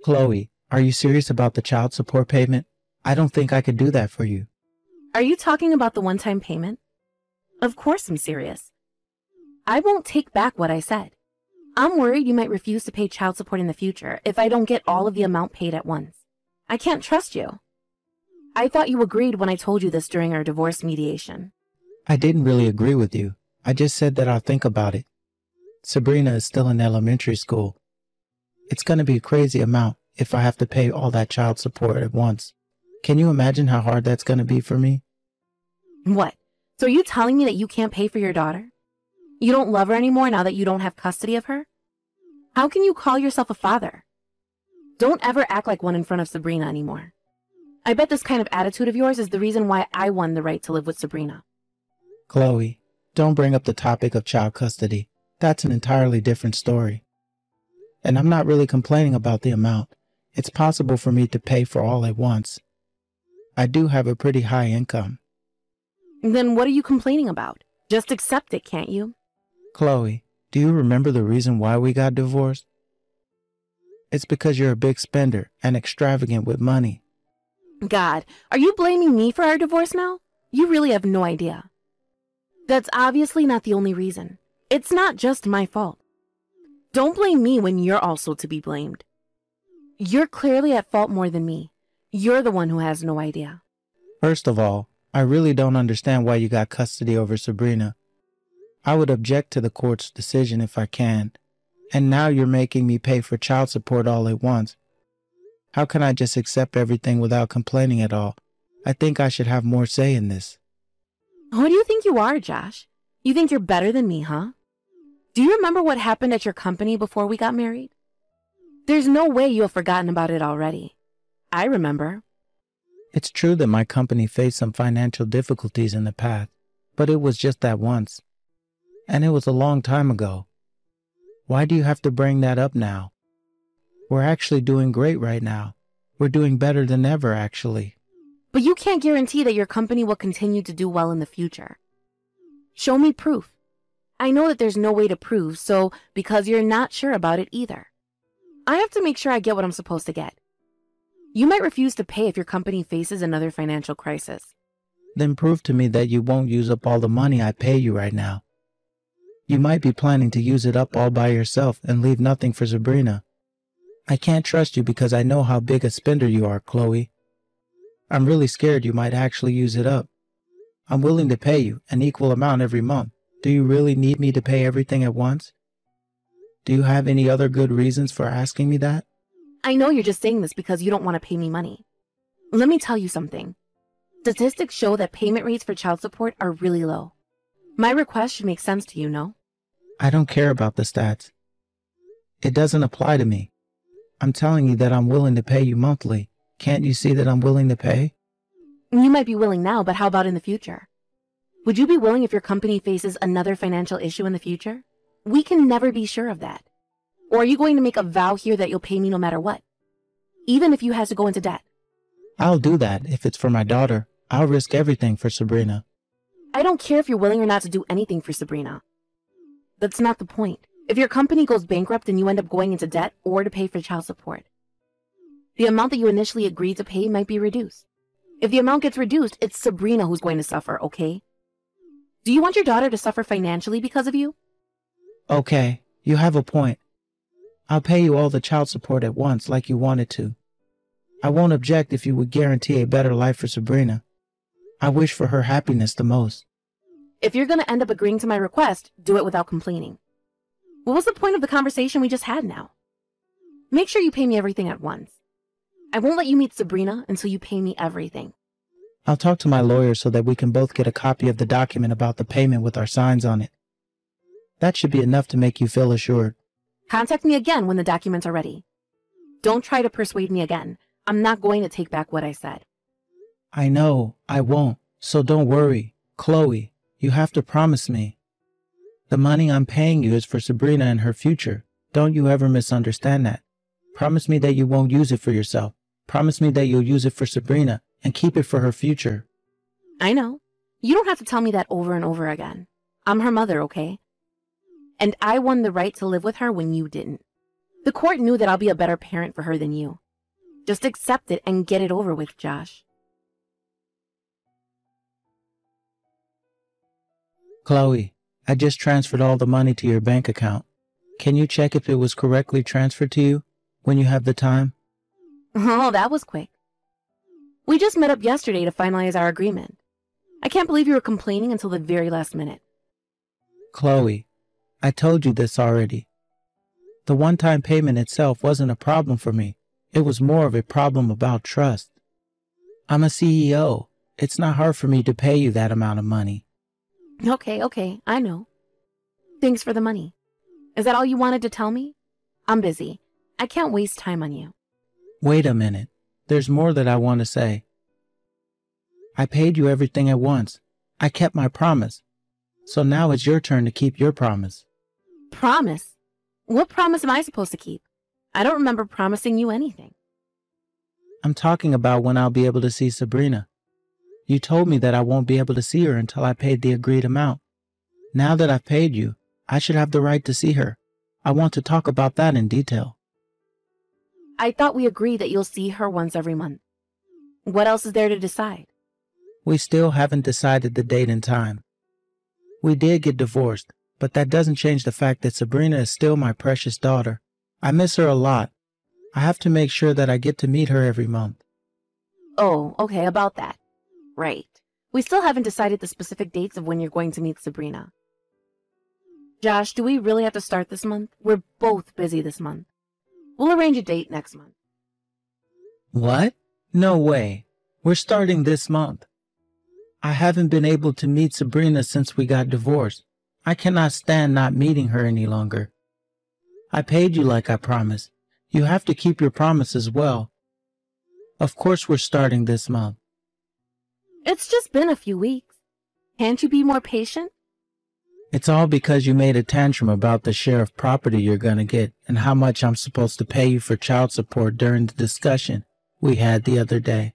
Chloe, are you serious about the child support payment? I don't think I could do that for you. Are you talking about the one-time payment? Of course I'm serious. I won't take back what I said. I'm worried you might refuse to pay child support in the future if I don't get all of the amount paid at once. I can't trust you. I thought you agreed when I told you this during our divorce mediation. I didn't really agree with you. I just said that I'll think about it. Sabrina is still in elementary school. It's going to be a crazy amount if I have to pay all that child support at once. Can you imagine how hard that's going to be for me? What? So are you telling me that you can't pay for your daughter? You don't love her anymore now that you don't have custody of her? How can you call yourself a father? Don't ever act like one in front of Sabrina anymore. I bet this kind of attitude of yours is the reason why I won the right to live with Sabrina. Chloe, don't bring up the topic of child custody. That's an entirely different story. And I'm not really complaining about the amount. It's possible for me to pay for all at once. I do have a pretty high income. Then what are you complaining about? Just accept it, can't you? Chloe, do you remember the reason why we got divorced? It's because you're a big spender and extravagant with money. God, are you blaming me for our divorce now? You really have no idea. That's obviously not the only reason. It's not just my fault. Don't blame me when you're also to be blamed. You're clearly at fault more than me. You're the one who has no idea. First of all, I really don't understand why you got custody over Sabrina. I would object to the court's decision if I can. And now you're making me pay for child support all at once. How can I just accept everything without complaining at all? I think I should have more say in this. Who do you think you are, Josh? You think you're better than me, huh? Do you remember what happened at your company before we got married? There's no way you have forgotten about it already. I remember. It's true that my company faced some financial difficulties in the past, but it was just that once. And it was a long time ago. Why do you have to bring that up now? We're actually doing great right now. We're doing better than ever, actually. But you can't guarantee that your company will continue to do well in the future. Show me proof. I know that there's no way to prove, so because you're not sure about it either. I have to make sure I get what I'm supposed to get. You might refuse to pay if your company faces another financial crisis. Then prove to me that you won't use up all the money I pay you right now. You might be planning to use it up all by yourself and leave nothing for Sabrina. I can't trust you because I know how big a spender you are, Chloe. I'm really scared you might actually use it up. I'm willing to pay you an equal amount every month. Do you really need me to pay everything at once? Do you have any other good reasons for asking me that? I know you're just saying this because you don't want to pay me money. Let me tell you something. Statistics show that payment rates for child support are really low. My request should make sense to you, no? I don't care about the stats. It doesn't apply to me. I'm telling you that I'm willing to pay you monthly. Can't you see that I'm willing to pay? You might be willing now, but how about in the future? Would you be willing if your company faces another financial issue in the future? We can never be sure of that. Or are you going to make a vow here that you'll pay me no matter what? Even if you have to go into debt? I'll do that if it's for my daughter. I'll risk everything for Sabrina. I don't care if you're willing or not to do anything for Sabrina. That's not the point. If your company goes bankrupt and you end up going into debt or to pay for child support, the amount that you initially agreed to pay might be reduced. If the amount gets reduced, it's Sabrina who's going to suffer, okay? Do you want your daughter to suffer financially because of you? Okay, you have a point. I'll pay you all the child support at once like you wanted to. I won't object if you would guarantee a better life for Sabrina. I wish for her happiness the most. If you're going to end up agreeing to my request, do it without complaining. What was the point of the conversation we just had now? Make sure you pay me everything at once. I won't let you meet Sabrina until you pay me everything. I'll talk to my lawyer so that we can both get a copy of the document about the payment with our signs on it. That should be enough to make you feel assured. Contact me again when the documents are ready. Don't try to persuade me again. I'm not going to take back what I said. I know, I won't, so don't worry. Chloe, you have to promise me. The money I'm paying you is for Sabrina and her future. Don't you ever misunderstand that. Promise me that you won't use it for yourself. Promise me that you'll use it for Sabrina and keep it for her future. I know. You don't have to tell me that over and over again. I'm her mother, okay? And I won the right to live with her when you didn't. The court knew that I'll be a better parent for her than you. Just accept it and get it over with, Josh. Chloe, I just transferred all the money to your bank account. Can you check if it was correctly transferred to you when you have the time? Oh, that was quick. We just met up yesterday to finalize our agreement. I can't believe you were complaining until the very last minute. Chloe, I told you this already. The one-time payment itself wasn't a problem for me. It was more of a problem about trust. I'm a CEO. It's not hard for me to pay you that amount of money. Okay, I know. Thanks for the money. Is that all you wanted to tell me? I'm busy. I can't waste time on you. Wait a minute. There's more that I want to say. I paid you everything at once. I kept my promise. So now it's your turn to keep your promise. Promise? What promise am I supposed to keep? I don't remember promising you anything. I'm talking about when I'll be able to see Sabrina. You told me that I won't be able to see her until I paid the agreed amount. Now that I've paid you, I should have the right to see her. I want to talk about that in detail. I thought we agreed that you'll see her once every month. What else is there to decide? We still haven't decided the date and time. We did get divorced, but that doesn't change the fact that Sabrina is still my precious daughter. I miss her a lot. I have to make sure that I get to meet her every month. Oh, okay, about that. Right. We still haven't decided the specific dates of when you're going to meet Sabrina. Josh, do we really have to start this month? We're both busy this month. We'll arrange a date next month. What? No way. We're starting this month. I haven't been able to meet Sabrina since we got divorced. I cannot stand not meeting her any longer. I paid you like I promised. You have to keep your promise as well. Of course we're starting this month. It's just been a few weeks. Can't you be more patient? It's all because you made a tantrum about the share of property you're gonna get and how much I'm supposed to pay you for child support during the discussion we had the other day.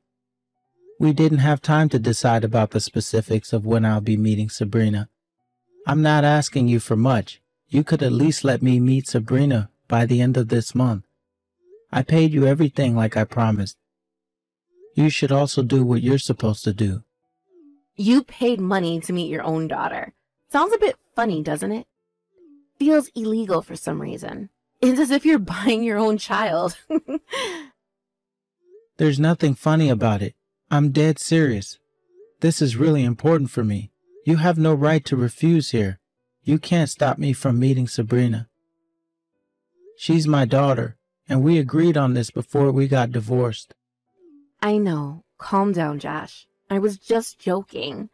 We didn't have time to decide about the specifics of when I'll be meeting Sabrina. I'm not asking you for much. You could at least let me meet Sabrina by the end of this month. I paid you everything like I promised. You should also do what you're supposed to do. You paid money to meet your own daughter. Sounds a bit funny, doesn't it? Feels illegal for some reason. It's as if you're buying your own child. There's nothing funny about it. I'm dead serious. This is really important for me. You have no right to refuse here. You can't stop me from meeting Sabrina. She's my daughter, and we agreed on this before we got divorced. I know. Calm down, Josh. I was just joking.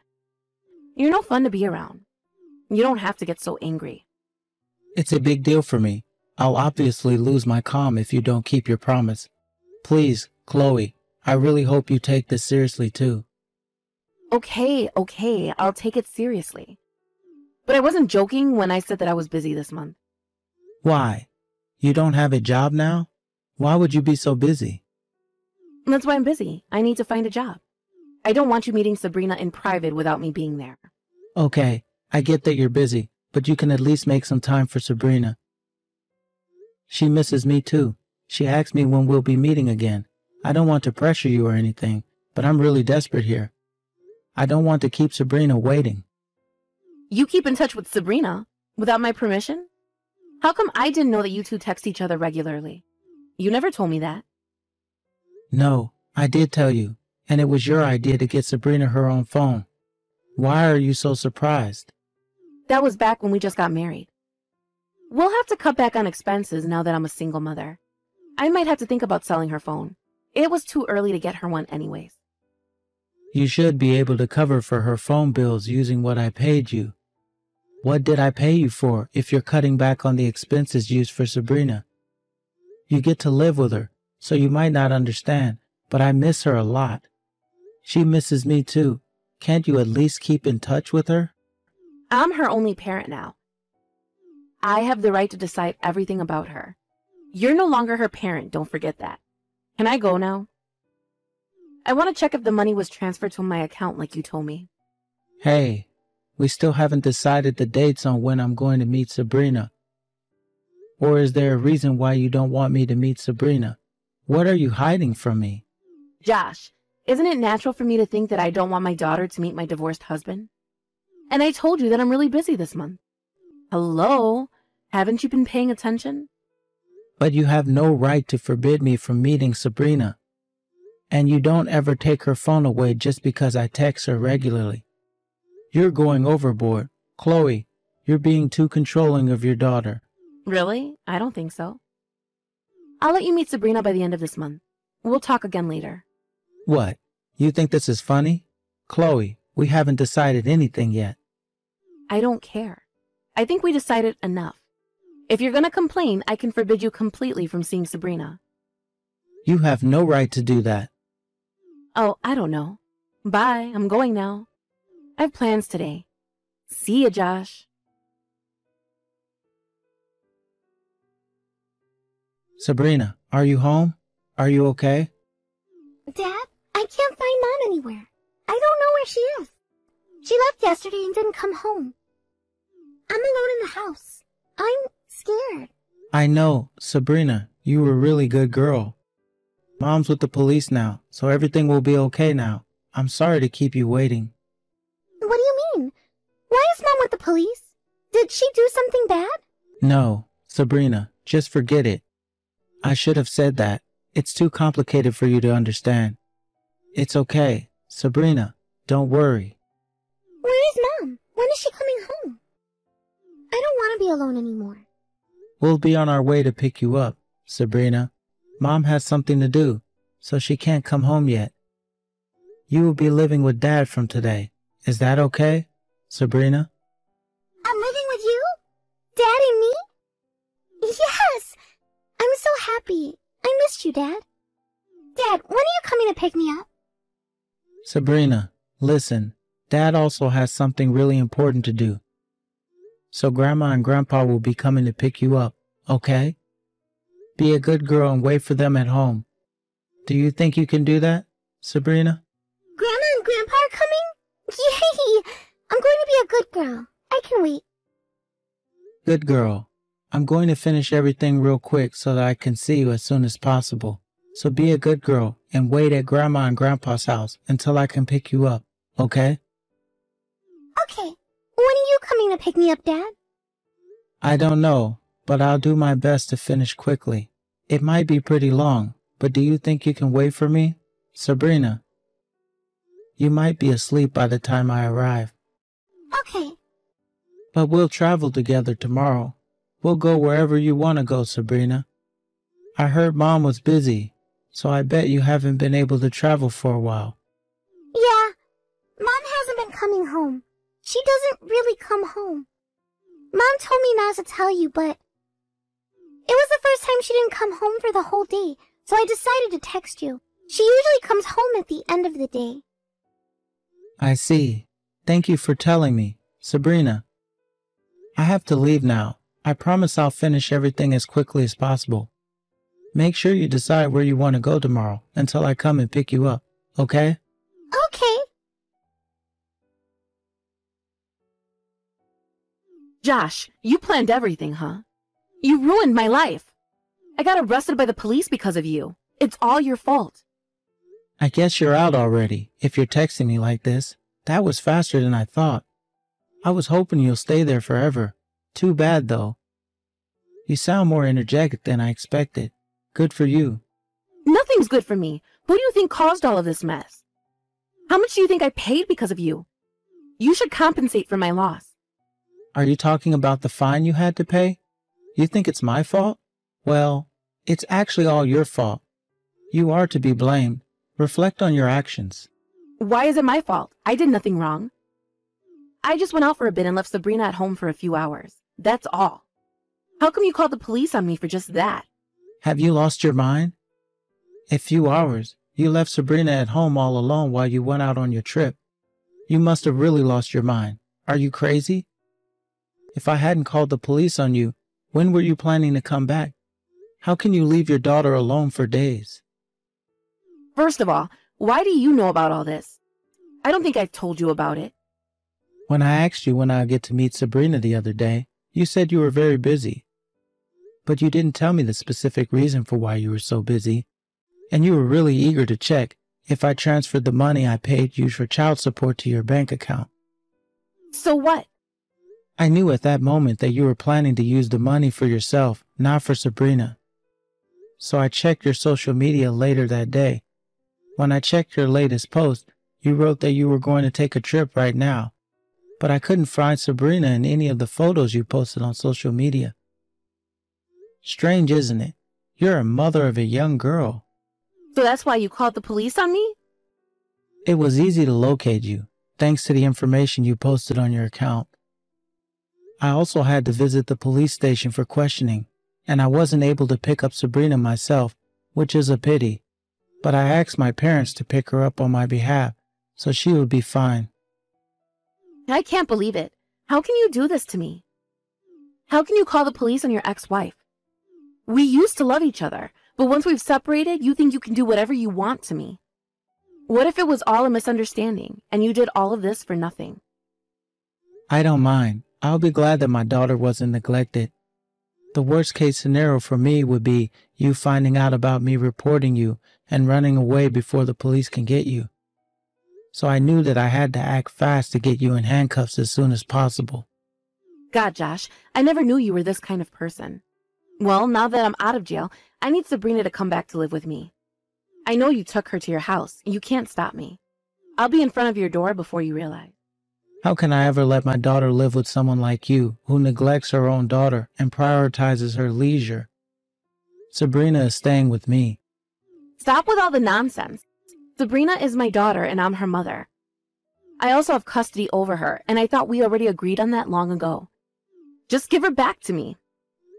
You're no fun to be around. You don't have to get so angry. It's a big deal for me. I'll obviously lose my calm if you don't keep your promise. Please, Chloe, I really hope you take this seriously too. Okay, I'll take it seriously. But I wasn't joking when I said that I was busy this month. Why? You don't have a job now? Why would you be so busy? That's why I'm busy. I need to find a job. I don't want you meeting Sabrina in private without me being there. Okay, I get that you're busy, but you can at least make some time for Sabrina. She misses me too. She asked me when we'll be meeting again. I don't want to pressure you or anything, but I'm really desperate here. I don't want to keep Sabrina waiting. You keep in touch with Sabrina without my permission? How come I didn't know that you two text each other regularly? You never told me that. No, I did tell you, and it was your idea to get Sabrina her own phone. Why are you so surprised? That was back when we just got married. We'll have to cut back on expenses now that I'm a single mother. I might have to think about selling her phone. It was too early to get her one anyways. You should be able to cover for her phone bills using what I paid you. What did I pay you for if you're cutting back on the expenses used for Sabrina? You get to live with her, so you might not understand, but I miss her a lot. She misses me too. Can't you at least keep in touch with her? I'm her only parent now. I have the right to decide everything about her. You're no longer her parent, don't forget that. Can I go now? I want to check if the money was transferred to my account like you told me. Hey, we still haven't decided the dates on when I'm going to meet Sabrina. Or is there a reason why you don't want me to meet Sabrina? What are you hiding from me? Josh, isn't it natural for me to think that I don't want my daughter to meet my divorced husband? And I told you that I'm really busy this month. Hello? Haven't you been paying attention? But you have no right to forbid me from meeting Sabrina. And you don't ever take her phone away just because I text her regularly. You're going overboard. Chloe, you're being too controlling of your daughter. Really? I don't think so. I'll let you meet Sabrina by the end of this month. We'll talk again later. What? You think this is funny? Chloe, we haven't decided anything yet. I don't care. I think we decided enough. If you're gonna complain, I can forbid you completely from seeing Sabrina. You have no right to do that. Oh, I don't know. Bye, I'm going now. I have plans today. See ya, Josh. Sabrina, are you home? Are you okay? Dad, I can't find Mom anywhere. I don't know where she is. She left yesterday and didn't come home. I'm alone in the house. I'm scared. I know, Sabrina, you were a really good girl. Mom's with the police now, so everything will be okay now. I'm sorry to keep you waiting. What do you mean? Why is Mom with the police? Did she do something bad? No, Sabrina, just forget it. I should have said that. It's too complicated for you to understand. It's okay. Sabrina, don't worry. Where is Mom? When is she coming home? I don't want to be alone anymore. We'll be on our way to pick you up, Sabrina. Mom has something to do, so she can't come home yet. You will be living with Dad from today. Is that okay, Sabrina? I'm living with you? Dad and me? Yes! I'm so happy. I missed you, Dad. Dad, when are you coming to pick me up? Sabrina, listen. Dad also has something really important to do. So Grandma and Grandpa will be coming to pick you up, okay? Be a good girl and wait for them at home. Do you think you can do that, Sabrina? Grandma and Grandpa are coming? Yay! I'm going to be a good girl. I can wait. Good girl. I'm going to finish everything real quick so that I can see you as soon as possible. So be a good girl and wait at Grandma and Grandpa's house until I can pick you up, okay? Okay. When are you coming to pick me up, Dad? I don't know, but I'll do my best to finish quickly. It might be pretty long, but do you think you can wait for me, Sabrina? You might be asleep by the time I arrive. Okay. But we'll travel together tomorrow. We'll go wherever you want to go, Sabrina. I heard Mom was busy, so I bet you haven't been able to travel for a while. Yeah. Mom hasn't been coming home. She doesn't really come home. Mom told me not to tell you, but it was the first time she didn't come home for the whole day, so I decided to text you. She usually comes home at the end of the day. I see. Thank you for telling me, Sabrina. I have to leave now. I promise I'll finish everything as quickly as possible. Make sure you decide where you want to go tomorrow until I come and pick you up, okay? Okay. Josh, you planned everything, huh? You ruined my life. I got arrested by the police because of you. It's all your fault. I guess you're out already, if you're texting me like this. That was faster than I thought. I was hoping you'll stay there forever. Too bad, though. You sound more energetic than I expected. Good for you. Nothing's good for me. Who do you think caused all of this mess? How much do you think I paid because of you? You should compensate for my loss. Are you talking about the fine you had to pay? You think it's my fault? Well, it's actually all your fault. You are to be blamed. Reflect on your actions. Why is it my fault? I did nothing wrong. I just went out for a bit and left Sabrina at home for a few hours. That's all. How come you called the police on me for just that? Have you lost your mind? A few hours. You left Sabrina at home all alone while you went out on your trip. You must have really lost your mind. Are you crazy? If I hadn't called the police on you, when were you planning to come back? How can you leave your daughter alone for days? First of all, why do you know about all this? I don't think I've told you about it. When I asked you when I'd get to meet Sabrina the other day, you said you were very busy. but you didn't tell me the specific reason for why you were so busy. And you were really eager to check if I transferred the money I paid you for child support to your bank account. So what? I knew at that moment that you were planning to use the money for yourself, not for Sabrina. So I checked your social media later that day. When I checked your latest post, you wrote that you were going to take a trip right now, but I couldn't find Sabrina in any of the photos you posted on social media. Strange, isn't it? You're a mother of a young girl. So that's why you called the police on me? It was easy to locate you, thanks to the information you posted on your account. I also had to visit the police station for questioning, and I wasn't able to pick up Sabrina myself, which is a pity, but I asked my parents to pick her up on my behalf, so she would be fine. I can't believe it. How can you do this to me? How can you call the police on your ex-wife? We used to love each other, but once we've separated, you think you can do whatever you want to me. What if it was all a misunderstanding, and you did all of this for nothing? I don't mind. I'll be glad that my daughter wasn't neglected. The worst case scenario for me would be you finding out about me reporting you and running away before the police can get you. So I knew that I had to act fast to get you in handcuffs as soon as possible. God, Josh, I never knew you were this kind of person. Well, now that I'm out of jail, I need Sabrina to come back to live with me. I know you took her to your house. You can't stop me. I'll be in front of your door before you realize. How can I ever let my daughter live with someone like you, who neglects her own daughter and prioritizes her leisure? Sabrina is staying with me. Stop with all the nonsense. Sabrina is my daughter and I'm her mother. I also have custody over her, and I thought we already agreed on that long ago. Just give her back to me.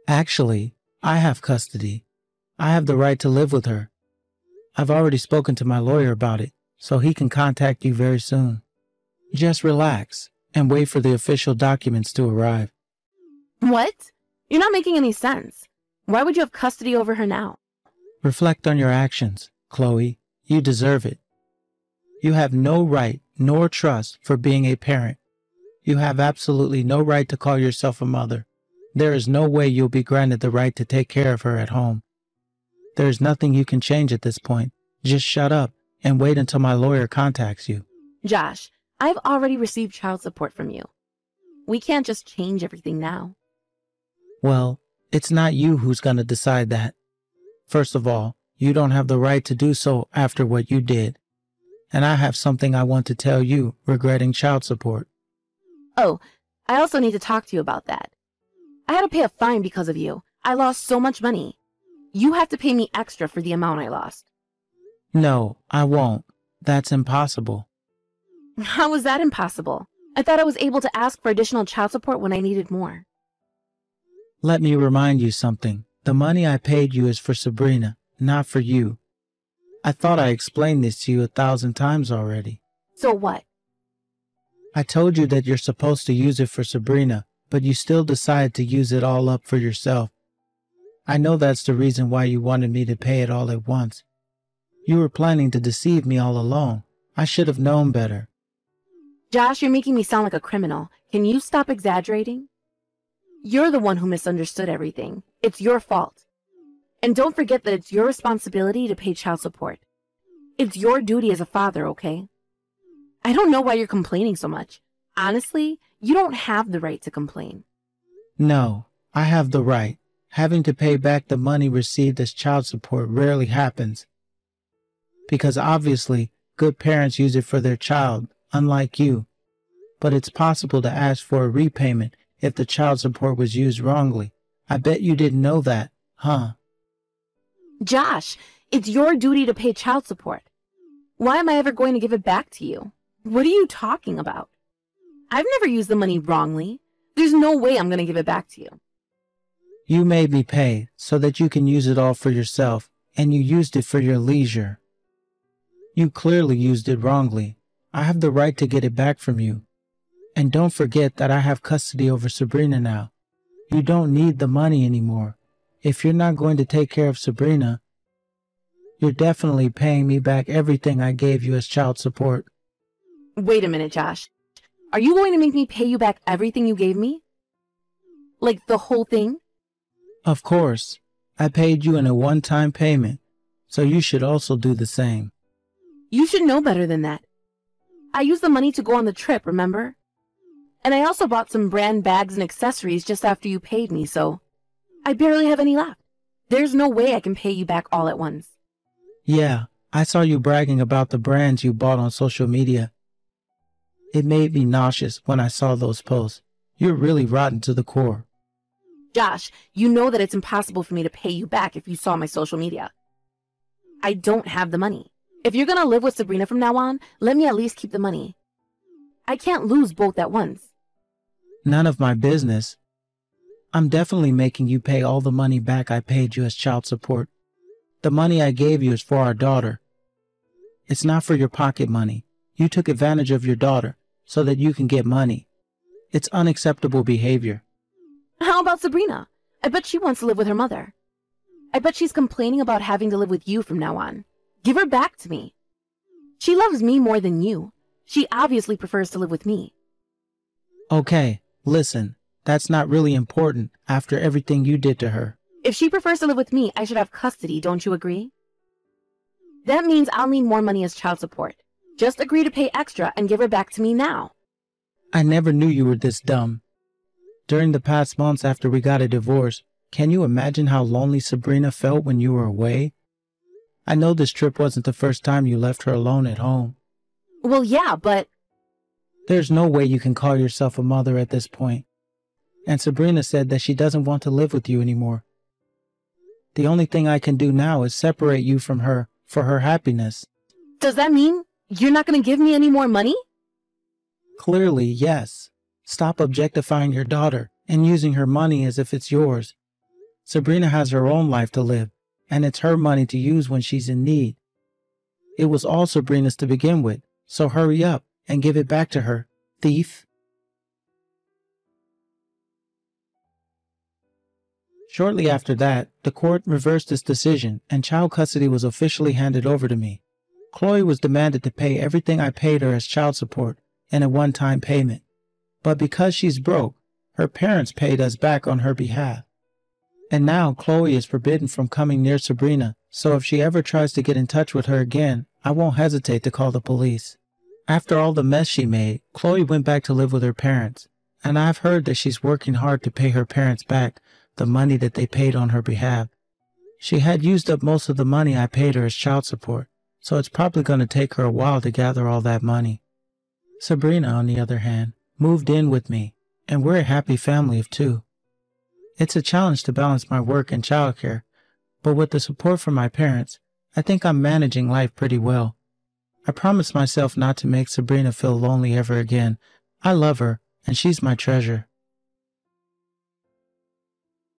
Actually, I have custody. I have the right to live with her. I've already spoken to my lawyer about it, so he can contact you very soon. Just relax and wait for the official documents to arrive. What? You're not making any sense. Why would you have custody over her now? Reflect on your actions, Chloe. You deserve it. You have no right nor trust for being a parent. You have absolutely no right to call yourself a mother. There is no way you'll be granted the right to take care of her at home. There is nothing you can change at this point. Just shut up and wait until my lawyer contacts you. Josh, I've already received child support from you. We can't just change everything now. Well, it's not you who's going to decide that. First of all, you don't have the right to do so after what you did. And I have something I want to tell you regarding child support. Oh, I also need to talk to you about that. I had to pay a fine because of you. I lost so much money. You have to pay me extra for the amount I lost. No, I won't. That's impossible. How is that impossible? I thought I was able to ask for additional child support when I needed more. Let me remind you something. The money I paid you is for Sabrina, not for you. I thought I explained this to you 1,000 times already. So what? I told you that you're supposed to use it for Sabrina, but you still decided to use it all up for yourself. I know that's the reason why you wanted me to pay it all at once. You were planning to deceive me all along. I should have known better. Josh, you're making me sound like a criminal. Can you stop exaggerating? You're the one who misunderstood everything. It's your fault. And don't forget that it's your responsibility to pay child support. It's your duty as a father, okay? I don't know why you're complaining so much. Honestly, you don't have the right to complain. No, I have the right. Having to pay back the money received as child support rarely happens. Because obviously, good parents use it for their child, unlike you. But it's possible to ask for a repayment if the child support was used wrongly. I bet you didn't know that, huh? Josh, it's your duty to pay child support. Why am I ever going to give it back to you? What are you talking about? I've never used the money wrongly. There's no way I'm going to give it back to you. You made me pay so that you can use it all for yourself, and you used it for your leisure. You clearly used it wrongly. I have the right to get it back from you. And don't forget that I have custody over Sabrina now. You don't need the money anymore. If you're not going to take care of Sabrina, you're definitely paying me back everything I gave you as child support. Wait a minute, Josh. Are you going to make me pay you back everything you gave me? Like the whole thing? Of course, I paid you in a one-time payment, so you should also do the same. You should know better than that. I used the money to go on the trip, remember? And I also bought some brand bags and accessories just after you paid me, so I barely have any left. There's no way I can pay you back all at once. Yeah, I saw you bragging about the brands you bought on social media. It made me nauseous when I saw those posts. You're really rotten to the core. Josh, you know that it's impossible for me to pay you back if you saw my social media. I don't have the money. If you're gonna live with Sabrina from now on, let me at least keep the money. I can't lose both at once. None of my business. I'm definitely making you pay all the money back I paid you as child support. The money I gave you is for our daughter. It's not for your pocket money. You took advantage of your daughter so that you can get money. It's unacceptable behavior. How about Sabrina? I bet she wants to live with her mother. I bet she's complaining about having to live with you from now on. Give her back to me. She loves me more than you. She obviously prefers to live with me. Okay, listen, that's not really important after everything you did to her. If she prefers to live with me, I should have custody, don't you agree? That means I'll need more money as child support. Just agree to pay extra and give her back to me now. I never knew you were this dumb. During the past months after we got a divorce, can you imagine how lonely Sabrina felt when you were away? I know this trip wasn't the first time you left her alone at home. Well, yeah, but... There's no way you can call yourself a mother at this point. And Sabrina said that she doesn't want to live with you anymore. The only thing I can do now is separate you from her for her happiness. Does that mean you're not going to give me any more money? Clearly, yes. Stop objectifying your daughter and using her money as if it's yours. Sabrina has her own life to live, and it's her money to use when she's in need. It was all Sabrina's to begin with, so hurry up and give it back to her, thief. Shortly after that, the court reversed its decision and child custody was officially handed over to me. Chloe was demanded to pay everything I paid her as child support in a one-time payment. But because she's broke, her parents paid us back on her behalf. And now Chloe is forbidden from coming near Sabrina, so if she ever tries to get in touch with her again, I won't hesitate to call the police. After all the mess she made, Chloe went back to live with her parents, and I've heard that she's working hard to pay her parents back the money that they paid on her behalf. She had used up most of the money I paid her as child support, so it's probably going to take her a while to gather all that money. Sabrina, on the other hand, moved in with me, and we're a happy family of two. It's a challenge to balance my work and childcare, but with the support from my parents, I think I'm managing life pretty well. I promised myself not to make Sabrina feel lonely ever again. I love her, and she's my treasure.